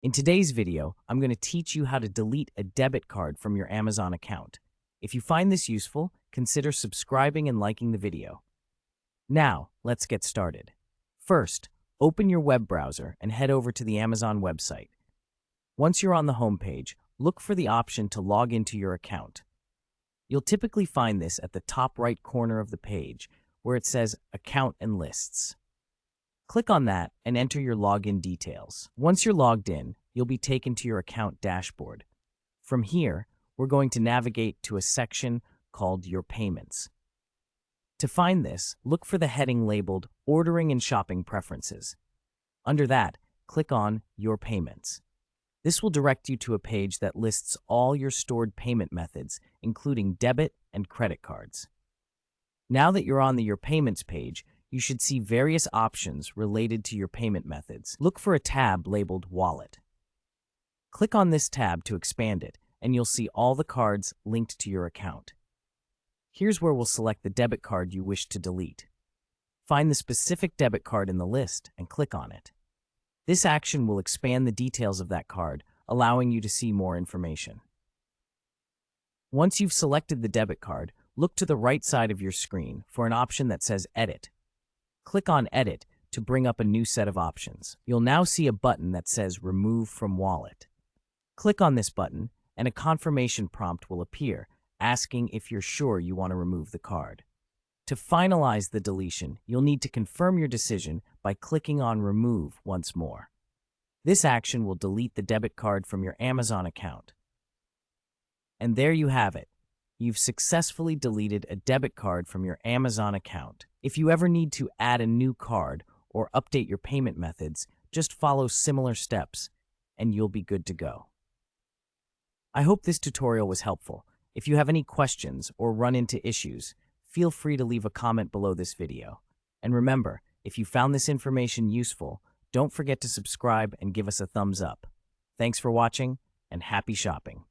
In today's video, I'm going to teach you how to delete a debit card from your Amazon account. If you find this useful, consider subscribing and liking the video. Now, let's get started. First, open your web browser and head over to the Amazon website. Once you're on the home page, look for the option to log into your account. You'll typically find this at the top right corner of the page, where it says Account and Lists. Click on that and enter your login details. Once you're logged in, you'll be taken to your account dashboard. From here, we're going to navigate to a section called Your Payments. To find this, look for the heading labeled Ordering and Shopping Preferences. Under that, click on Your Payments. This will direct you to a page that lists all your stored payment methods, including debit and credit cards. Now that you're on the Your Payments page, you should see various options related to your payment methods. Look for a tab labeled Wallet. Click on this tab to expand it, and you'll see all the cards linked to your account. Here's where we'll select the debit card you wish to delete. Find the specific debit card in the list and click on it. This action will expand the details of that card, allowing you to see more information. Once you've selected the debit card, look to the right side of your screen for an option that says Edit. Click on Edit to bring up a new set of options. You'll now see a button that says Remove from Wallet. Click on this button, and a confirmation prompt will appear, asking if you're sure you want to remove the card. To finalize the deletion, you'll need to confirm your decision by clicking on Remove once more. This action will delete the debit card from your Amazon account. And there you have it. You've successfully deleted a debit card from your Amazon account. If you ever need to add a new card or update your payment methods, just follow similar steps and you'll be good to go. I hope this tutorial was helpful. If you have any questions or run into issues, feel free to leave a comment below this video. And remember, if you found this information useful, don't forget to subscribe and give us a thumbs up. Thanks for watching and happy shopping.